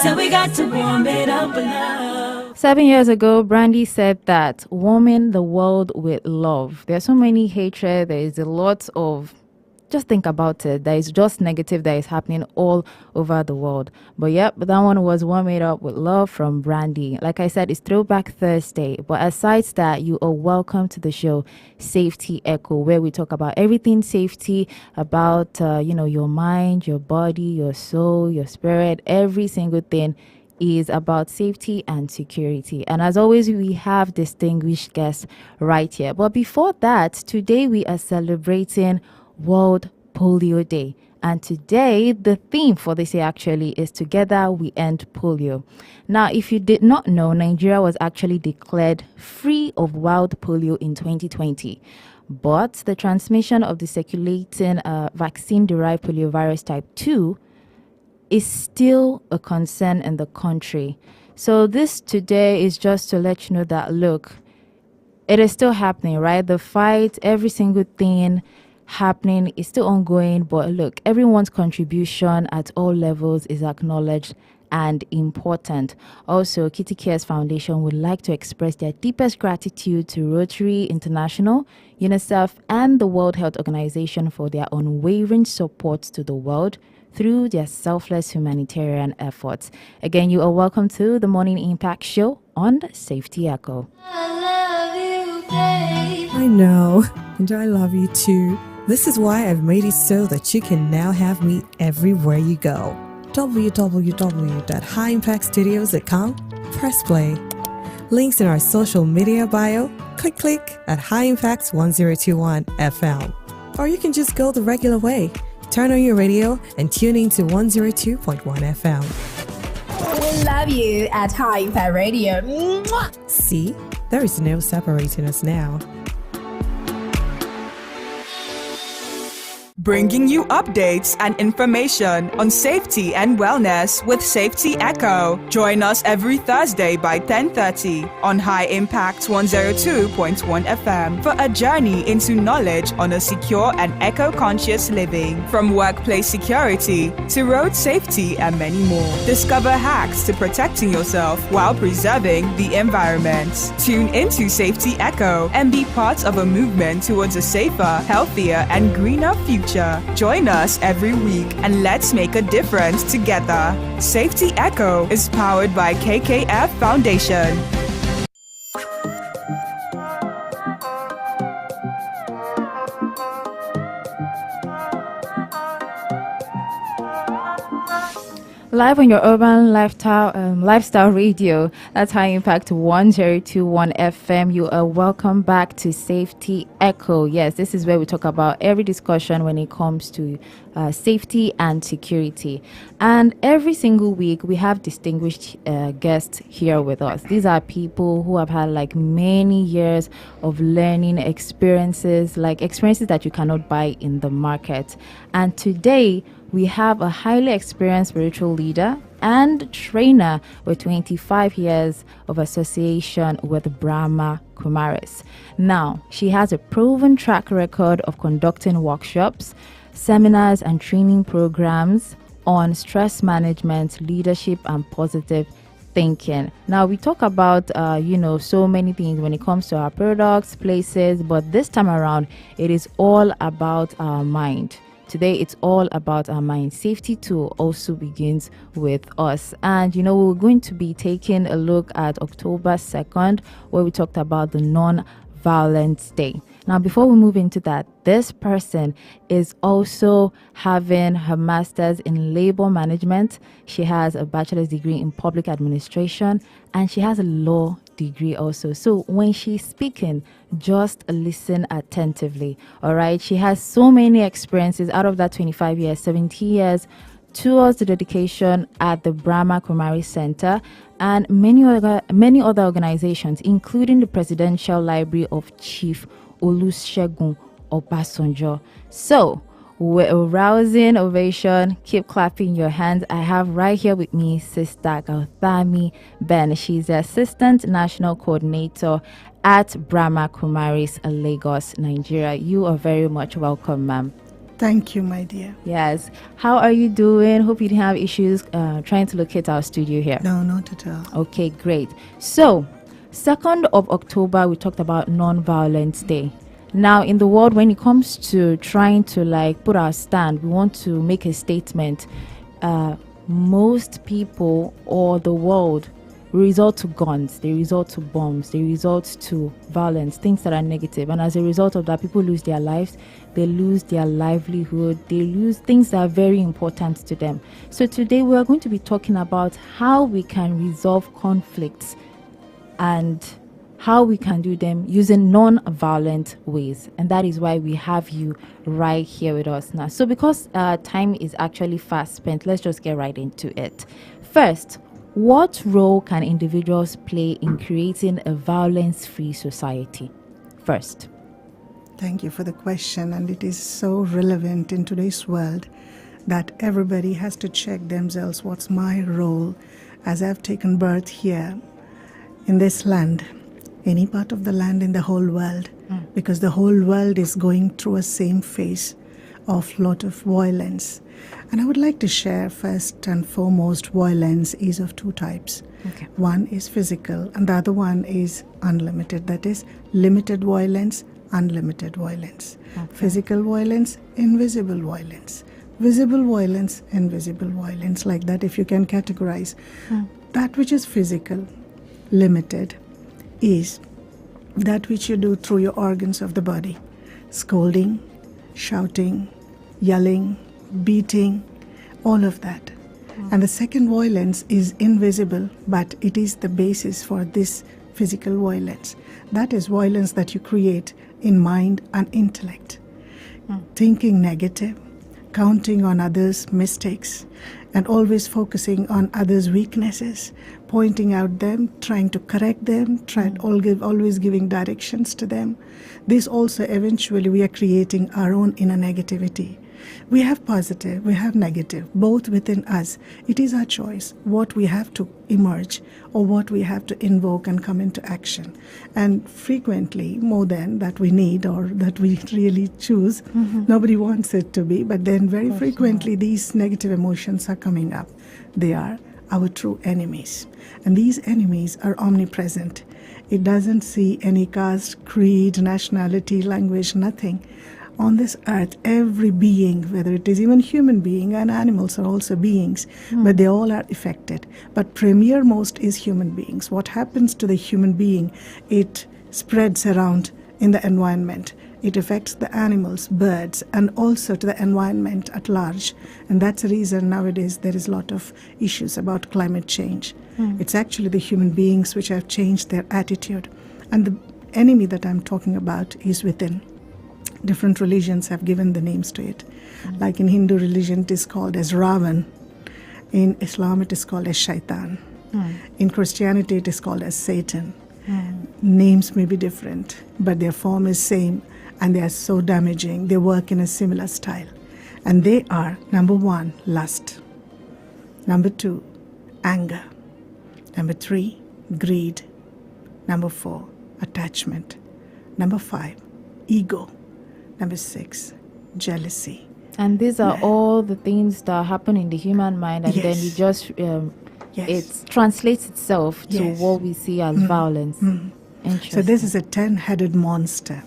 So we got to warm it up with love. 7 years ago, Brandy said that warming the world with love. There's so many hatred. There is a lot of, just think about it. There is just negative that is happening all over the world. But yep, that one was warming up with love from Brandy. Like I said, it's Throwback Thursday. But aside that, you are welcome to the show Safety Echo, where we talk about everything safety, about your mind, your body, your soul, your spirit, every single thing is about safety and security. And as always, we have distinguished guests right here. But before that, today we are celebrating World Polio Day. And today, the theme for this year actually is Together We End Polio. Now, if you did not know, Nigeria was actually declared free of wild polio in 2020. But the transmission of the circulating vaccine-derived poliovirus type 2 is still a concern in the country. So this today is just to let you know that, look, it is still happening, right? The fight, every single thing happening is still ongoing. But look, everyone's contribution at all levels is acknowledged and important. Also, Kitty Cares Foundation would like to express their deepest gratitude to Rotary International, UNICEF, and the World Health Organization for their unwavering support to the world through their selfless humanitarian efforts. Again, you are welcome to the Morning Impact Show on Safety Echo. I love you, babe. I know, and I love you too. This is why I've made it so that you can now have me everywhere you go. www.highimpactstudios.com. Press play. Links in our social media bio. Click at High Impact 1021 FM. Or you can just go the regular way. Turn on your radio and tune in to 102.1 FM. We love you at High Impact Radio. Mwah! See, there is no separating us now. Bringing you updates and information on safety and wellness with Safety Echo. Join us every Thursday by 10:30 on High Impact 102.1 FM for a journey into knowledge on a secure and eco-conscious living. From workplace security to road safety and many more. Discover hacks to protecting yourself while preserving the environment. Tune into Safety Echo and be part of a movement towards a safer, healthier, and greener future. Join us every week and let's make a difference together. Safety Echo is powered by KKF Foundation. Live on your urban lifestyle radio. That's High Impact 1021 FM. You are welcome back to Safety Echo. Yes, this is where we talk about every discussion when it comes to safety and security. And every single week we have distinguished guests here with us. These are people who have had like many years of learning experiences, like experiences that you cannot buy in the market. And today we have a highly experienced spiritual leader and trainer with 25 years of association with Brahma Kumaris. Now, she has a proven track record of conducting workshops, seminars, and training programs on stress management, leadership, and positive thinking. Now, we talk about, so many things when it comes to our products, places, but this time around, it is all about our mind. Today, it's all about our mind. Safety too also begins with us. And, we're going to be taking a look at October 2nd, where we talked about the Non-Violence Day. Now, before we move into that, this person is also having her master's in labor management. She has a bachelor's degree in public administration, and she has a law degree also. So when she's speaking, just listen attentively. All right. She has so many experiences. Out of that 25 years, 70 years towards the dedication at the Brahma Kumaris Center and many other organizations, including the Presidential Library of Chief Olusegun Obasanjo. So, with a rousing ovation, keep clapping your hands. I have right here with me Sister Gauthami Ben. She's the Assistant National Coordinator at Brahma Kumaris, Lagos, Nigeria. You are very much welcome, ma'am. Thank you, my dear. Yes. How are you doing? Hope you didn't have issues trying to locate our studio here. No, not at all. Okay, great. So, 2nd of October, we talked about Non-Violence Day. Now, in the world, when it comes to trying to put our stand, we want to make a statement. Most people or the world resort to guns, they resort to bombs, they resort to violence, things that are negative. And as a result of that, people lose their lives, they lose their livelihood, they lose things that are very important to them. So today we are going to be talking about how we can resolve conflicts and how we can do them using non-violent ways. And that is why we have you right here with us now. So because time is actually fast spent, let's just get right into it. First, what role can individuals play in creating a violence-free society? First. Thank you for the question, and it is so relevant in today's world that everybody has to check themselves. What's my role as I've taken birth here in this land, any part of the land in the whole world, because the whole world is going through a same phase of lot of violence. And I would like to share first and foremost, violence is of two types. Okay. One is physical and the other one is unlimited. That is limited violence, unlimited violence. Okay. Physical violence, invisible violence. Visible violence, invisible violence. Like that, if you can categorize. That which is physical, limited, is that which you do through your organs of the body. Scolding, shouting, yelling, beating, all of that. And the second violence is invisible, but it is the basis for this physical violence. That is violence that you create in mind and intellect. Thinking negative, counting on others' mistakes, and always focusing on others' weaknesses, pointing out them, trying to correct them, always giving directions to them. This also eventually we are creating our own inner negativity. We have positive, we have negative, both within us. It is our choice what we have to emerge or what we have to invoke and come into action. And frequently, more than that we need or that we really choose, nobody wants it to be, but then very frequently these negative emotions are coming up. They are our true enemies. And these enemies are omnipresent. It doesn't see any caste, creed, nationality, language, nothing. On this earth, every being, whether it is even human being and animals are also beings, but they all are affected. But premier most is human beings. What happens to the human being, it spreads around in the environment. It affects the animals, birds, and also to the environment at large. And that's the reason nowadays there is a lot of issues about climate change. It's actually the human beings which have changed their attitude. And the enemy that I'm talking about is within. Different religions have given the names to it. Like in Hindu religion, it is called as Ravan. In Islam, it is called as Shaitan. In Christianity, it is called as Satan. Names may be different, but their form is same, and they are so damaging. They work in a similar style. And they are, number 1, lust. Number 2, anger. Number 3, greed. Number 4, attachment. Number 5, ego. Number 6, jealousy. And these are all the things that happen in the human mind, and then it just it translates itself to what we see as violence. Interesting. So this is a 10-headed monster.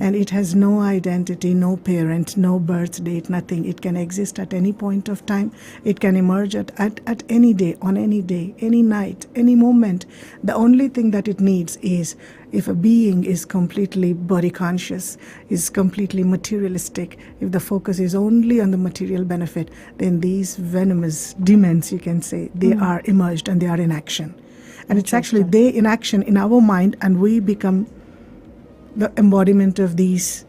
And it has no identity, no parent, no birth date, nothing. It can exist at any point of time. It can emerge at any day, on any day, any night, any moment. The only thing that it needs is if a being is completely body conscious, is completely materialistic, if the focus is only on the material benefit, then these venomous demons, you can say, they are emerged and they are in action. And it's actually they in action in our mind, and we become the embodiment of these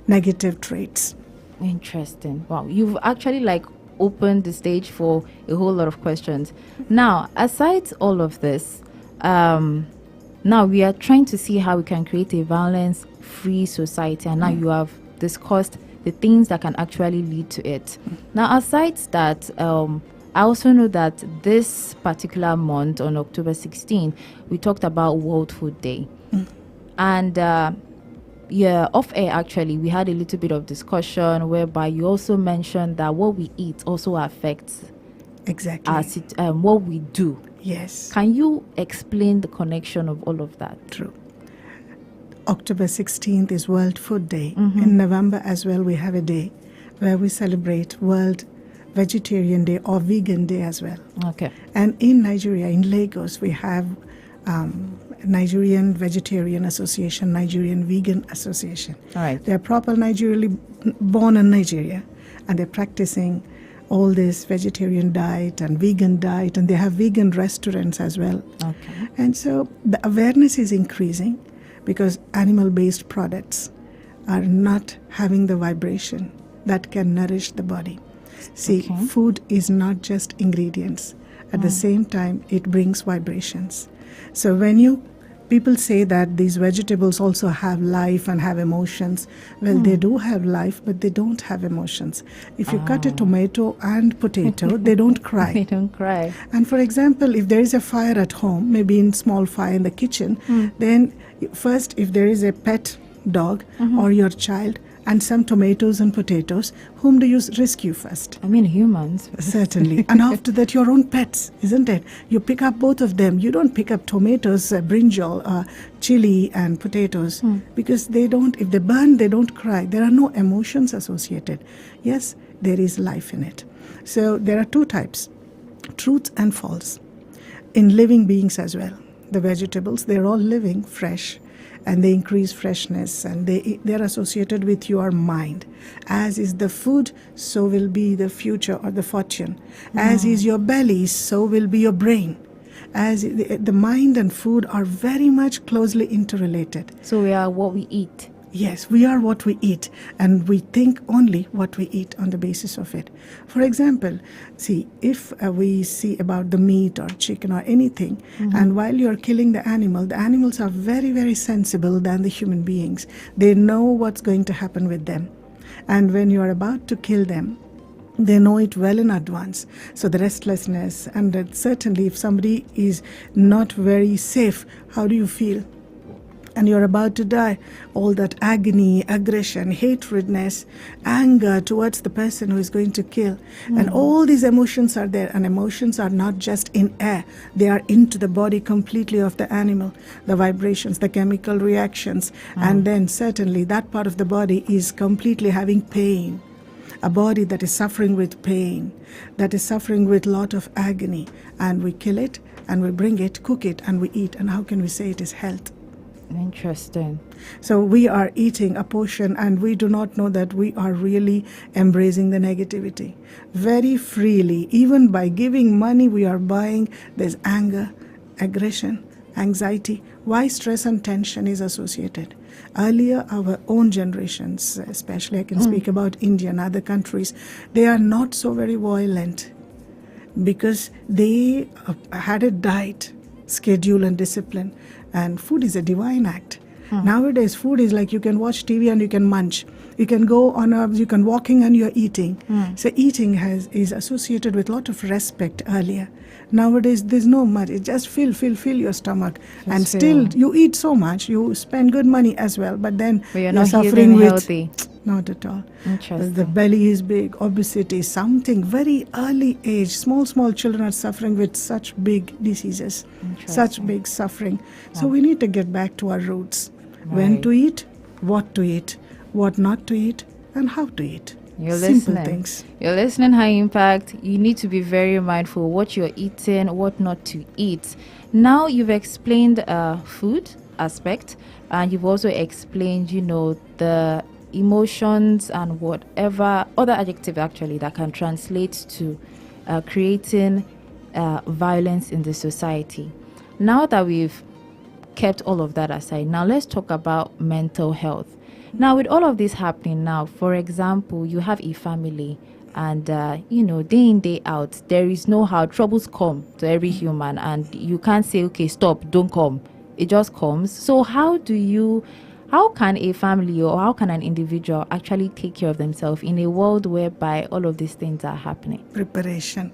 negative traits. Interesting. Wow, you've actually opened the stage for a whole lot of questions. Now, aside all of this, now we are trying to see how we can create a violence-free society, and now you have discussed the things that can actually lead to it. Now, aside that, I also know that this particular month, on October 16, we talked about World Food Day. And off air actually, we had a little bit of discussion whereby you also mentioned that what we eat also affects Exactly. what we do. Yes. Can you explain the connection of all of that? True. October 16th is World Food Day. In November as well, we have a day where we celebrate World Vegetarian Day or Vegan Day as well. Okay. And in Nigeria, in Lagos, we have Nigerian Vegetarian Association, Nigerian Vegan Association. All right. They are proper Nigerially born in Nigeria, and they're practicing all this vegetarian diet and vegan diet, and they have vegan restaurants as well. Okay. And so the awareness is increasing because animal-based products are not having the vibration that can nourish the body. See, Okay. food is not just ingredients. At the same time, it brings vibrations. So when people say that these vegetables also have life and have emotions, well, they do have life, but they don't have emotions. If you cut a tomato and potato, they don't They cry. don't cry. And for example, if there is a fire at home, maybe in small fire in the kitchen, then first, if there is a pet dog or your child and some tomatoes and potatoes, whom do you rescue first? I mean, humans. Certainly. And after that, your own pets, isn't it? You pick up both of them. You don't pick up tomatoes, brinjal, chili, and potatoes because they don't, if they burn, they don't cry. There are no emotions associated. Yes, there is life in it. So there are two types, truth and false, in living beings as well. The vegetables, they're all living, fresh, and they increase freshness, and they're associated with your mind. As is the food, so will be the future or the fortune. As is your belly, so will be your brain. As the mind and food are very much closely interrelated. So we are what we eat. Yes, we are what we eat, and we think only what we eat on the basis of it. For example, see, if we see about the meat or chicken or anything, and while you're killing the animals are very, very sensible than the human beings. They know what's going to happen with them. And when you're about to kill them, they know it well in advance. So the restlessness, and that certainly if somebody is not very safe, how do you feel? And you're about to die, all that agony, aggression, hatredness, anger towards the person who is going to kill. And all these emotions are there, and emotions are not just in air, they are into the body completely of the animal, the vibrations, the chemical reactions, and then certainly that part of the body is completely having pain. A body that is suffering with pain, that is suffering with lot of agony, and we kill it, and we bring it, cook it, and we eat. And how can we say it is health? Interesting. So we are eating a portion, and we do not know that we are really embracing the negativity very freely. Even by giving money, we are buying. There's anger, aggression, anxiety. Why stress and tension is associated? Earlier, our own generations, especially I can speak about India and other countries, they are not so very violent because they had a diet, schedule and discipline. And food is a divine act. Nowadays, food is like you can watch TV and you can munch. You can go on you can walking and you're eating. So eating is associated with a lot of respect earlier. Nowadays, there's no much. It's just fill your stomach. And Just still, fill. you eat so much. You spend good money as well. But then But you're you're not suffering feeling with... healthy. Not at all. Interesting. The belly is big, obesity, something very early age. Small children are suffering with such big diseases, such big suffering. So we need to get back to our roots. When Right. to eat, what not to eat, and how to eat. You're Simple listening. things. You're listening, High Impact. You need to be very mindful what you're eating, what not to eat. Now you've explained food aspect, and you've also explained, the emotions and whatever other adjective actually that can translate to creating violence in the society. Now that we've kept all of that aside, now let's talk about mental health. Now, with all of this happening now, for example, you have a family and, day in, day out, there is no how troubles come to every human, and you can't say, okay, stop, don't come. It just comes. So how can a family or how can an individual actually take care of themselves in a world whereby all of these things are happening? Preparation.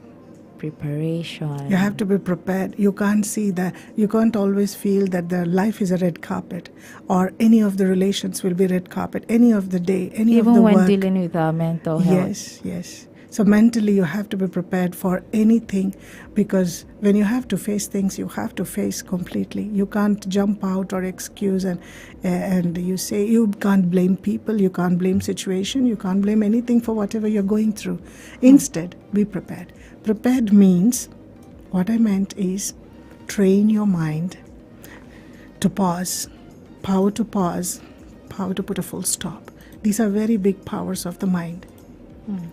Preparation. You have to be prepared. You can't see that. You can't always feel that the life is a red carpet, or any of the relations will be red carpet. Any of the day, any Even of the when work. dealing with our mental health. Yes, yes. So mentally, you have to be prepared for anything, because when you have to face things, you have to face completely. You can't jump out or excuse, and you say you can't blame people, you can't blame situation, you can't blame anything for whatever you're going through. Instead, be prepared. Prepared means, what I meant is, train your mind to pause, power to pause, power to put a full stop. These are very big powers of the mind.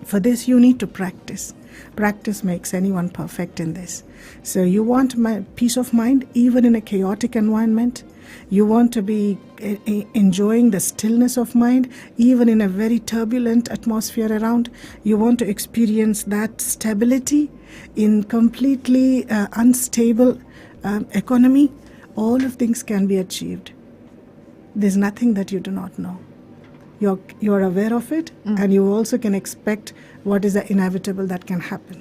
For this, you need to practice. Practice makes anyone perfect in this. So you want peace of mind even in a chaotic environment. You want to be enjoying the stillness of mind even in a very turbulent atmosphere around. You want to experience that stability in completely unstable economy. All of things can be achieved. There's nothing that you do not know. You're aware of it, and you also can expect what is the inevitable that can happen.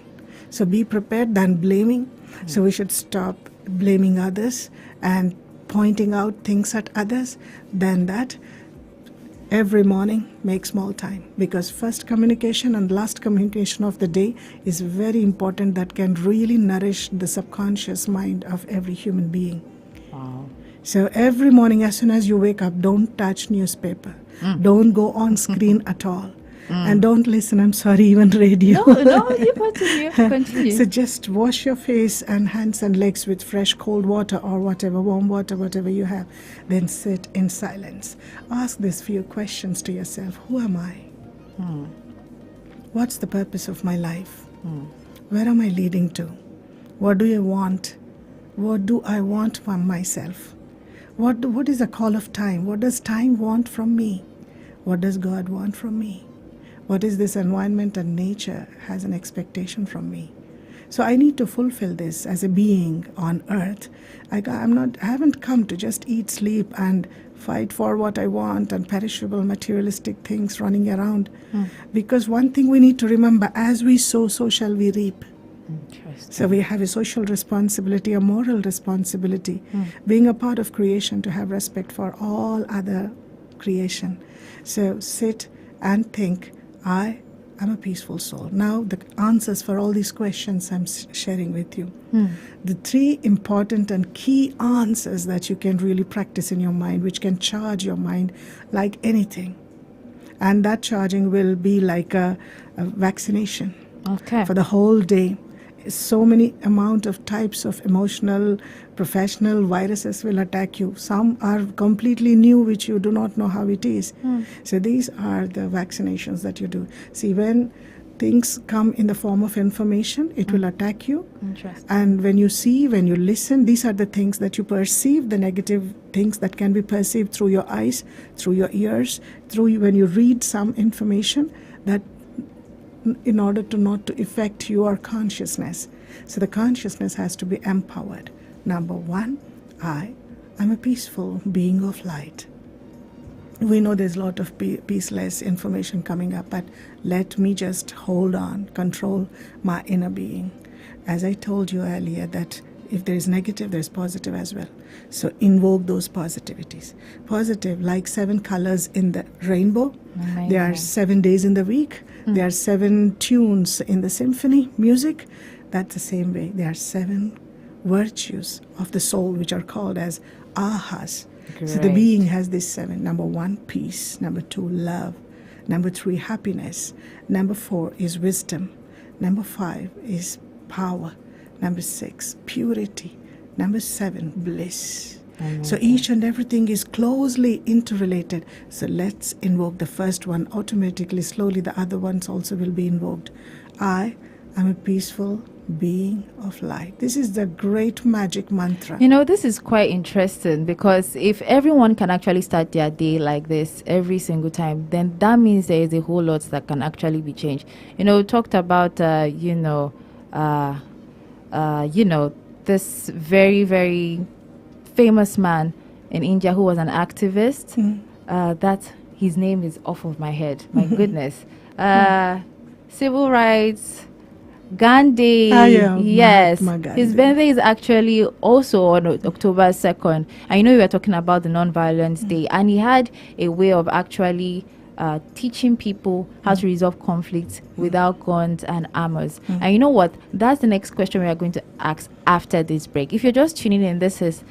So be prepared than blaming. So we should stop blaming others and pointing out things at others. Than that, every morning make small time, because first communication and last communication of the day is very important. That can really nourish the subconscious mind of every human being. Wow. So every morning, as soon as you wake up, don't touch newspaper. Don't go on screen at all. And don't listen, I'm sorry, even radio. No, you continue. So just wash your face and hands and legs with fresh cold water or whatever, warm water, whatever you have. Then sit in silence. Ask these few questions to yourself. Who am I? What's the purpose of my life? Where am I leading to? What do I want? What do I want from myself? What is the call of time? What does time want from me? What does God want from me? What is this environment and nature has an expectation from me? So I need to fulfill this as a being on earth. I haven't come to just eat, sleep, and fight for what I want and perishable materialistic things running around. Because one thing we need to remember, as we sow, so shall we reap. So we have a social responsibility, a moral responsibility, being a part of creation, to have respect for all other creation. So sit and think, I am a peaceful soul. Now the answers for all these questions I'm sharing with you. The three important and key answers that you can really practice in your mind, which can charge your mind like anything. And that charging will be like a vaccination for the whole day. So many amount of types of emotional, professional viruses will attack you. Some are completely new, which you do not know how it is. So these are the vaccinations that you do. See, when things come in the form of information, it will attack you. And when you see, when you listen, these are the things that you perceive, the negative things that can be perceived through your eyes, through your ears, through when you read some information, that in order to not to affect your consciousness. So the consciousness has to be empowered. Number one, I am a peaceful being of light. We know there's a lot of peaceless information coming up, but let me just hold on, control my inner being. As I told you earlier, that if there is negative, there's positive as well. So invoke those positivities. Positive, like 7 colors in the rainbow. Amazing. There are 7 days in the week. There are 7 tunes in the symphony music. That's the same way. There are 7 virtues of the soul, which are called as ahas. So the being has these 7. Number 1, peace. Number 2, love. Number 3, happiness. Number 4 is wisdom. Number 5 is power. Number 6, purity. Number 7, bliss. So each and everything is closely interrelated. So let's invoke the first one. Automatically, slowly, the other ones also will be invoked. I am a peaceful being of light. This is the great magic mantra. You know, this is quite interesting, because if everyone can actually start their day like this every single time, then that means there is a whole lot that can actually be changed. You know, we talked about, this very, very famous man in India who was an activist. That his name is off of my head. My goodness. Civil rights Gandhi. Yeah, Yes. Mahatma His Gandhi. birthday is actually also on October 2nd. I know we were talking about the Non-Violence Day, and he had a way of actually teaching people how to resolve conflicts without guns and armors. And you know what? That's the next question we are going to ask after this break. If you're just tuning in, this is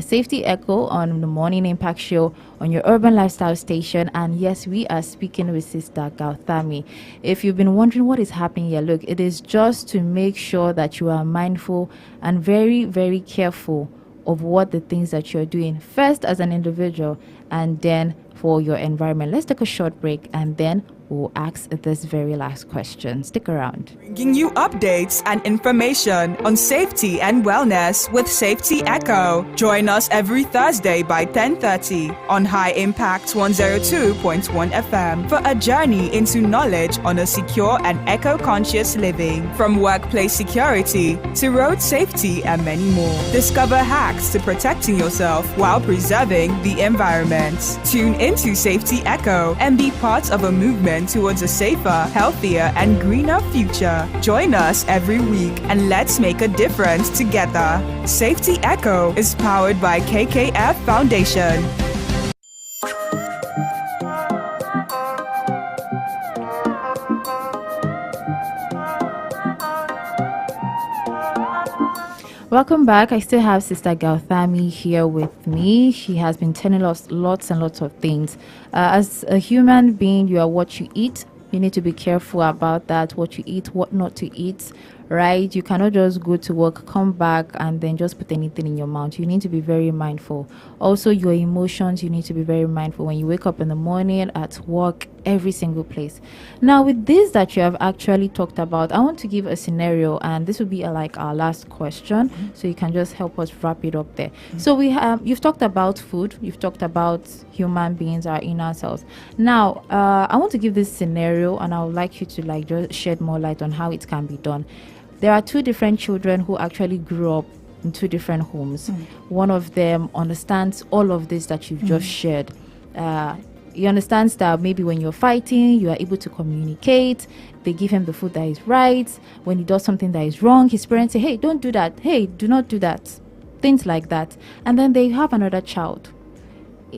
Safety Echo on the Morning Impact Show on your Urban Lifestyle station. And yes, we are speaking with Sister Gauthami. If you've been wondering what is happening here, look, it is just to make sure that you are mindful and very, very careful of what the things that you're doing, first as an individual and then for your environment. Let's take a short break and then we'll ask this very last question. Stick around. Bringing you updates and information on safety and wellness with Safety Echo. Join us every Thursday by 10:30 on High Impact 102.1 FM for a journey into knowledge on a secure and eco-conscious living. From workplace security to road safety and many more. Discover hacks to protecting yourself while preserving the environment. Tune into Safety Echo and be part of a movement towards a safer, healthier, and greener future. Join us every week and let's make a difference together. Safety Echo is powered by KKF Foundation. Welcome back. I still have Sister Gauthami here with me. She has been telling us lots and lots of things. As a human being, you are what you eat. You need to be careful about that, what you eat, what not to eat, right? You cannot just go to work, come back, and then just put anything in your mouth. You need to be very mindful. Also, your emotions, you need to be very mindful when you wake up in the morning, at work, every single place. Now, with this that you have actually talked about, I want to give a scenario, and this will be like our last question, so you can just help us wrap it up there. So we have, you've talked about food, you've talked about human beings, our inner selves. Now, I want to give this scenario, and I would like you to like just shed more light on how it can be done. There are two different children who actually grew up in two different homes. One of them understands all of this that you've just shared. He understands that maybe when you're fighting, you are able to communicate. They give him the food that is right. When he does something that is wrong, his parents say, hey, don't do that. Hey, do not do that. Things like that. And then they have another child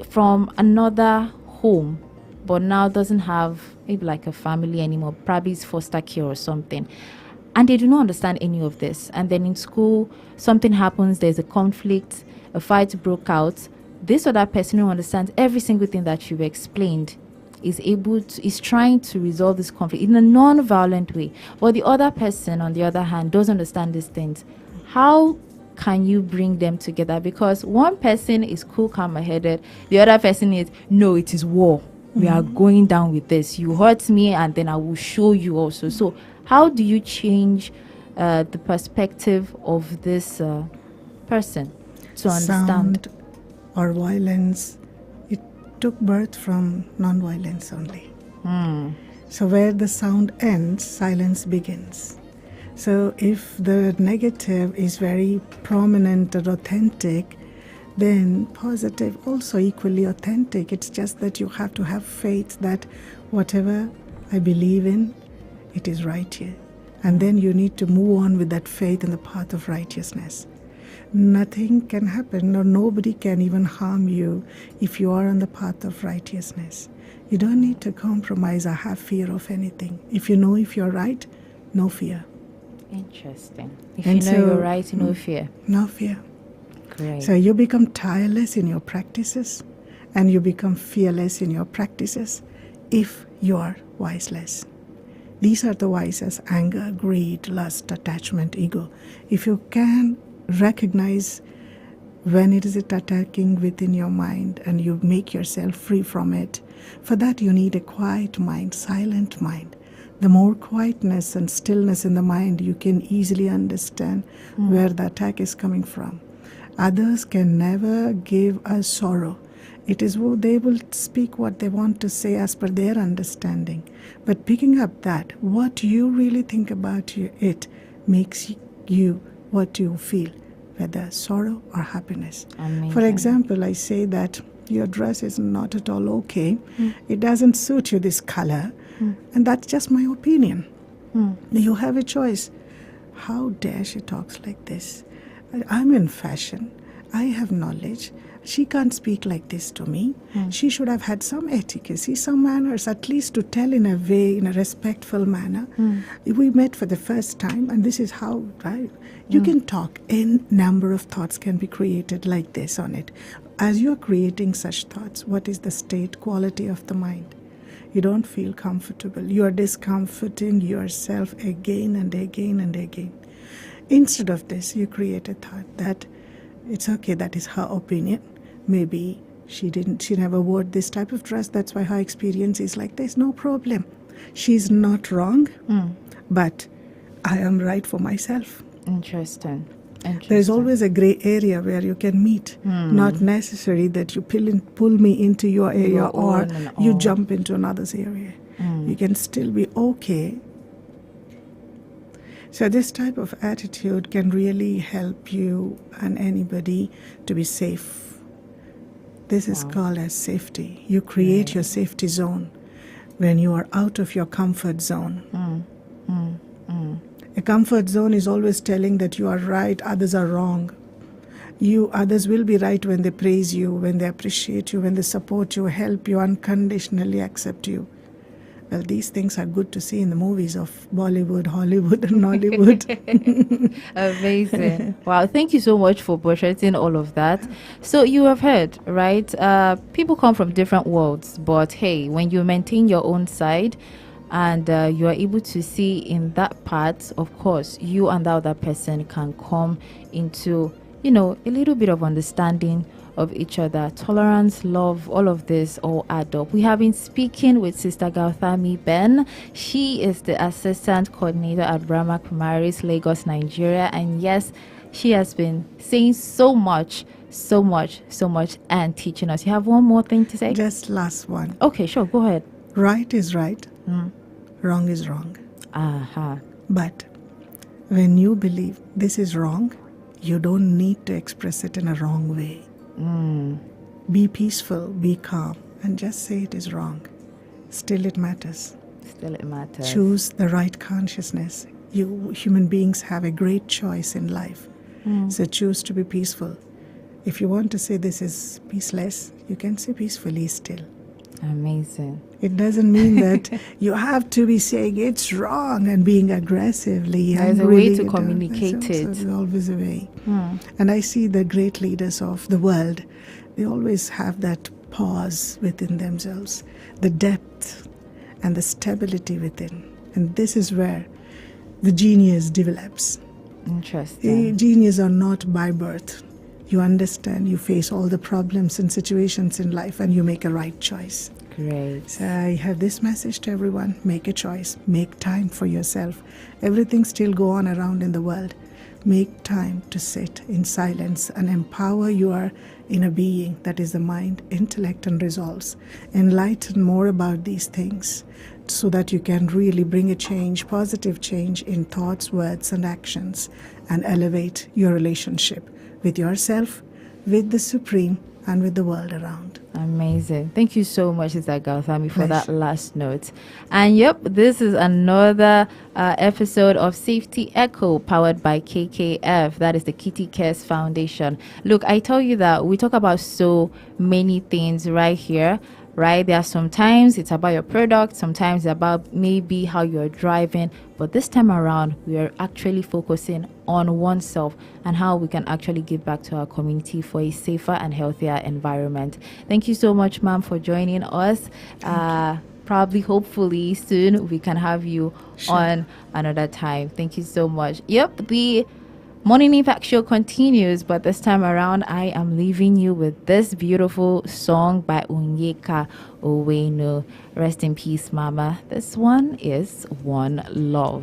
from another home, but now doesn't have maybe like a family anymore. Probably it's foster care or something. And they do not understand any of this. And then in school, something happens, there's a conflict, a fight broke out. This other person who understands every single thing that you've explained is trying to resolve this conflict in a non-violent way. But the other person, on the other hand, doesn't understand these things. How can you bring them together? Because one person is cool, calm-headed. The other person is, no, it is war. We are going down with this. You hurt me, and then I will show you also. So how do you change the perspective of this person to understand? Sound or violence, it took birth from non-violence only. So where the sound ends, silence begins. So if the negative is very prominent or authentic, then positive also equally authentic. It's just that you have to have faith that whatever I believe in, it is right here. And then you need to move on with that faith in the path of righteousness. Nothing can happen, or nobody can even harm you if you are on the path of righteousness. You don't need to compromise or have fear of anything. If you know if you're right, no fear. Interesting. If And you know so- you're right, no fear. No fear. Great. So you become tireless in your practices, and you become fearless in your practices if you are wiseless. These are the vices: anger, greed, lust, attachment, ego. If you can recognize when it is attacking within your mind and you make yourself free from it, for that you need a quiet mind, silent mind. The more quietness and stillness in the mind, you can easily understand where the attack is coming from. Others can never give us sorrow. It is they will speak what they want to say as per their understanding. But picking up that, what you really think about it makes you what you feel, whether sorrow or happiness. Amazing. For example, I say that your dress is not at all okay. It doesn't suit you, this color. And that's just my opinion. You have a choice. how dare she talks like this? I'm in fashion. I have knowledge. She can't speak like this to me. She should have had some etiquette, some manners, at least to tell in a way, in a respectful manner. We met for the first time, and this is how, right? You can talk. A number of thoughts can be created like this on it. As you're creating such thoughts, what is the state quality of the mind? You don't feel comfortable. You are discomforting yourself again and again and again. Instead of this, you create a thought that it's okay, that is her opinion. Maybe she never wore this type of dress. That's why her experience is like this. No problem. She's not wrong, but I am right for myself. Interesting. There's always a gray area where you can meet. Not necessary that you pull me into your area or you jump into another's area. You can still be okay. So this type of attitude can really help you and anybody to be safe. This is called as safety. You create your safety zone when you are out of your comfort zone. A comfort zone is always telling that you are right, others are wrong. Others will be right when they praise you, when they appreciate you, when they support you, help you, unconditionally accept you. Well, these things are good to see in the movies of Bollywood, Hollywood, and Nollywood. Amazing. Wow, thank you so much for portraying all of that. So you have heard, right? People come from different worlds, but hey, when you maintain your own side and you are able to see in that part, of course, you and the other person can come into, a little bit of understanding of each other. Tolerance, love, all of this all add up. We have been speaking with Sister Gauthami Ben. She is the assistant coordinator at Brahma Kumaris, Lagos, Nigeria. And yes, she has been saying so much and teaching us. You have one more thing to say? Just last one. Okay, sure, go ahead. Right is right. Wrong is wrong. Aha. But when you believe this is wrong, you don't need to express it in a wrong way. Be peaceful, be calm, and just say it is wrong. Still it matters. Choose the right consciousness. You human beings have a great choice in life. So choose to be peaceful. If you want to say this is peaceless, you can say peacefully still. Amazing. It doesn't mean that you have to be saying it's wrong and being aggressively. There's a way to communicate it. There's always a way. And I see the great leaders of the world, they always have that pause within themselves, the depth and the stability within. And this is where the genius develops. Interesting. Genius are not by birth. You understand, you face all the problems and situations in life and you make a right choice. Great. So I have this message to everyone. Make a choice. Make time for yourself. Everything still go on around in the world. Make time to sit in silence and empower your inner being, that is the mind, intellect and resolves. Enlighten more about these things so that you can really bring a change, positive change in thoughts, words and actions, and elevate your relationship with yourself, with the Supreme, and with the world around. Amazing. Thank you so much, Sister Gauthami, for that last note. And yep, this is another episode of Safety Echo powered by KKF. That is the Kitty Cares Foundation. Look, I tell you that we talk about so many things right here. Right? There are sometimes it's about your product, sometimes it's about maybe how you're driving, but this time around we are actually focusing on oneself and how we can actually give back to our community for a safer and healthier environment. Thank you so much, ma'am, for joining us. Probably, hopefully soon we can have you on another time. Thank you so much. Yep, the Morning Impact Show continues, but this time around, I am leaving you with this beautiful song by Onyeka Owenu. Rest in peace, Mama. This one is One Love.